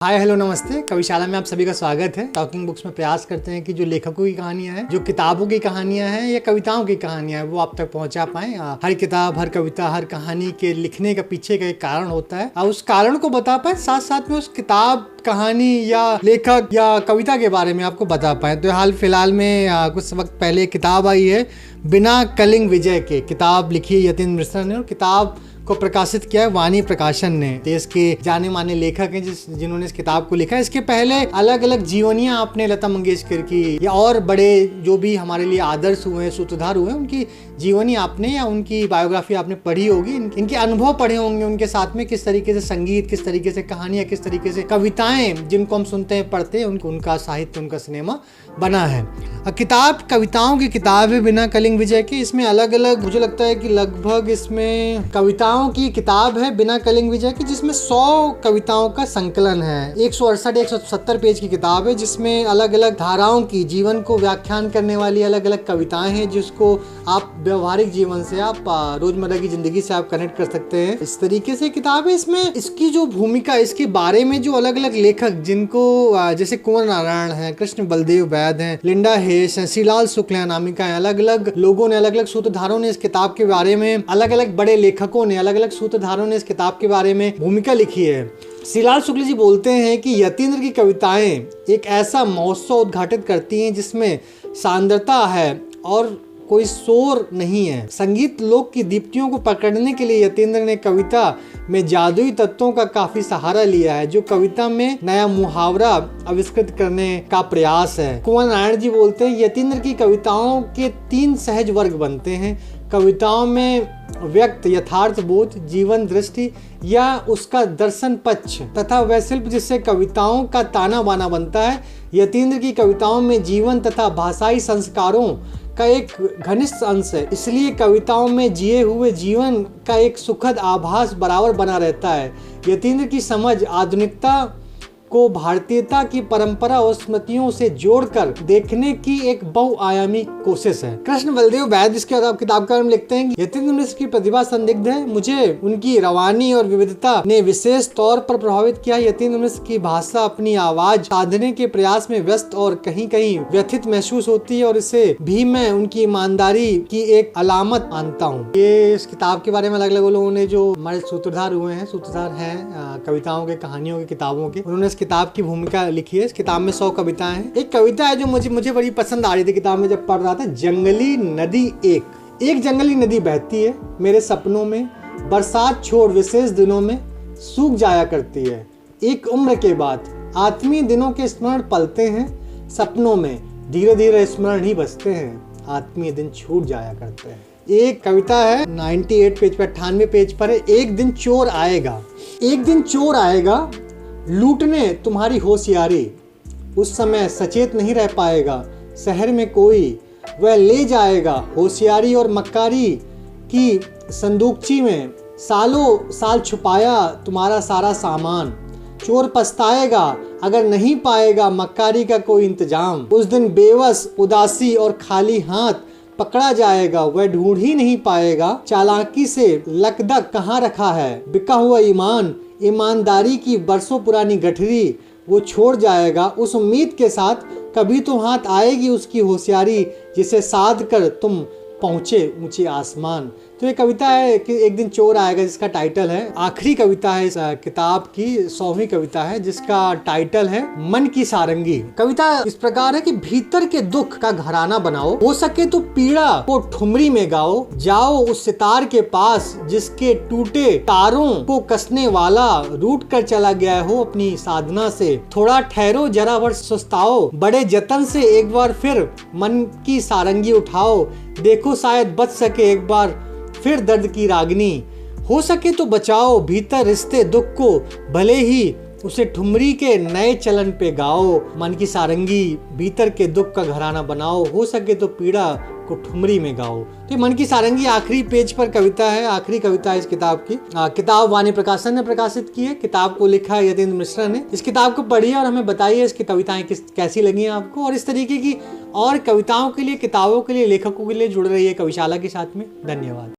Hi hello नमस्ते। कविशाला में आप सभी का स्वागत है। टॉकिंग बुक्स में प्रयास करते हैं कि जो लेखकों की कहानियां हैं, जो किताबों की कहानियां हैं या कविताओं की कहानियां हैं, वो आप तक पहुंचा पाएं। हर किताब, हर कविता, हर कहानी के लिखने का पीछे का एक कारण होता है और उस कारण को बता पाए, साथ साथ में उस किताब, कहानी या लेखक या कविता के बारे में आपको बता पाए। तो हाल फिलहाल में कुछ वक्त पहले किताब आई है बिना कलिंग विजय के। किताब लिखी है यतीन्द्र मिश्रा ने और किताब को प्रकाशित किया है वाणी प्रकाशन ने। देश के जाने माने लेखक हैं जिन्होंने इस किताब को लिखा है। इसके पहले अलग अलग जीवनियां आपने लता मंगेशकर की या और बड़े जो भी हमारे लिए आदर्श हुए, सूत्रधार हुए, उनकी जीवनी आपने या उनकी बायोग्राफी आपने पढ़ी होगी। इनके अनुभव पढ़े होंगे, उनके साथ में किस तरीके से संगीत, किस तरीके से कहानियां, किस तरीके से कविताएं जिनको हम सुनते हैं, पढ़ते हैं, उनका साहित्य, उनका सिनेमा बना है। किताब कविताओं की किताब है बिना कलिंग विजय के। इसमें अलग अलग, मुझे लगता है कि लगभग इसमें कविताओं की किताब है बिना कलिंग विजय की, जिसमें 100 कविताओं का संकलन है। 168-170 पेज की किताब है जिसमें अलग अलग धाराओं की, जीवन को व्याख्यान करने वाली अलग अलग कविताएं हैं, जिसको आप व्यवहारिक जीवन से, आप रोजमर्रा की जिंदगी से आप कनेक्ट कर सकते हैं। इस तरीके से किताब है। इसमें इसकी जो भूमिका, इसके बारे में जो अलग अलग लेखक, जिनको जैसे कुंवर नारायण है, कृष्ण बलदेव वैद हैं, लिंडा हेस हैं, श्रीलाल शुक्ल हैं, अनामिका हैं, अलग अलग लोगों ने, अलग अलग सूत्रधारों ने इस किताब के बारे में, अलग अलग बड़े लेखकों ने, अलग अलग सूत्रधारों ने इस किताब के बारे में भूमिका लिखी है। श्रीलाल शुक्ल जी बोलते हैं कि यतीन्द्र की कविताएं एक ऐसा महोत्सव उद्घाटित करती हैं जिसमें सांद्रता है और कोई शोर नहीं है। संगीत लोक की दीप्तियों को पकड़ने के लिए यतीन्द्र ने कविता में जादुई तत्वों का काफी सहारा लिया है, जो कविता में नया मुहावरा आविष्कृत करने का प्रयास है। कुंवर नारायण जी बोलते हैं यतीन्द्र की कविताओं के 3 सहज वर्ग बनते हैं। कविताओं में व्यक्त यथार्थ बोध, जीवन दृष्टि या उसका दर्शन पक्ष तथा वह शिल्प जिससे कविताओं का ताना बाना बनता है। यतीन्द्र की कविताओं में जीवन तथा भाषाई संस्कारों का एक घनिष्ठ अंश है, इसलिए कविताओं में जिए हुए जीवन का एक सुखद आभास बराबर बना रहता है। यतीन्द्र की समझ आधुनिकता को भारतीयता की परंपरा और स्मृतियों से जोड़कर देखने की एक बहुआयामी कोशिश है। कृष्ण बलदेव वैद इसके किताब के बारे में लिखते हैं, यतीन्द्र मिश्र की प्रतिभा संदिग्ध है, मुझे उनकी रवानी और विविधता ने विशेष तौर पर प्रभावित किया। यतीन्द्र मिश्र की भाषा अपनी आवाज साधने के प्रयास में व्यस्त और कहीं कहीं व्यथित महसूस होती है और इसे भी मैं उनकी ईमानदारी की एक अलामत मानता हूँ। ये इस किताब के बारे में अलग अलग लोगों ने, जो हमारे सूत्रधार हुए हैं, सूत्रधार हैं कविताओं के, कहानियों के, किताबों के, उन्होंने किताब की भूमिका लिखी है। इस किताब में 100 कविताएं हैं। एक कविता है जो मुझे बड़ी पसंद आ रही थी किताब में जब पढ़ रहा था। जंगली नदी एक जंगली नदी बहती है मेरे सपनों में, बरसात छोड़ विशेष दिनों में सूख जाया करती है। एक उम्र के बाद आत्मीय दिनों के स्मरण पलते हैं सपनों में, धीरे धीरे स्मरण ही बसते हैं, आत्मीय दिन छूट जाया करते हैं। एक कविता है 98 पेज पर, 98 पेज पर है। एक दिन चोर आएगा लूटने तुम्हारी होशियारी, उस समय सचेत नहीं रह पाएगा शहर में कोई, वह ले जाएगा होशियारी और मक्कारी की संदूकची में, सालों साल छुपाया तुम्हारा सारा सामान। चोर पछताएगा अगर नहीं पाएगा मक्कारी का कोई इंतजाम, उस दिन बेबस, उदासी और खाली हाथ पकड़ा जाएगा, वह ढूंढ ही नहीं पाएगा चालाकी से लकदक कहाँ रखा है। बिका हुआ ईमान, ईमानदारी की बरसों पुरानी गठरी वो छोड़ जाएगा, उस उम्मीद के साथ कभी तो हाथ आएगी उसकी होशियारी, जिसे साध कर तुम पहुंचे ऊंचे आसमान। तो ये कविता है कि एक दिन चोर आएगा, जिसका टाइटल है, आखिरी कविता है इस किताब की, 100वीं कविता है, जिसका टाइटल है मन की सारंगी। कविता इस प्रकार है कि भीतर के दुख का घराना बनाओ, हो सके तो पीड़ा को ठुमरी में गाओ, जाओ उस सितार के पास जिसके टूटे तारों को कसने वाला रूठ कर चला गया हो अपनी साधना से। थोड़ा ठहरो जरा वर्ष सुस्ताओ, बड़े जतन से एक बार फिर मन की सारंगी उठाओ, देखो शायद बच सके एक बार फिर दर्द की रागनी। हो सके तो बचाओ भीतर रिश्ते दुख को, भले ही उसे ठुमरी के नए चलन पे गाओ। मन की सारंगी, भीतर के दुख का घराना बनाओ, हो सके तो पीड़ा को ठुमरी में गाओ। तो मन की सारंगी आखिरी पेज पर कविता है, आखिरी कविता है इस किताब की। किताब वाणी प्रकाशन ने प्रकाशित की है। किताब को लिखा है यतीन्द्र मिश्रा ने। इस किताब को पढ़िए और हमें बताइए इसकी कविताएं कैसी लगी हैं आपको, और इस तरीके की और कविताओं के लिए, किताबों के लिए, लेखकों के लिए जुड़ रही है कविशाला के साथ में। धन्यवाद।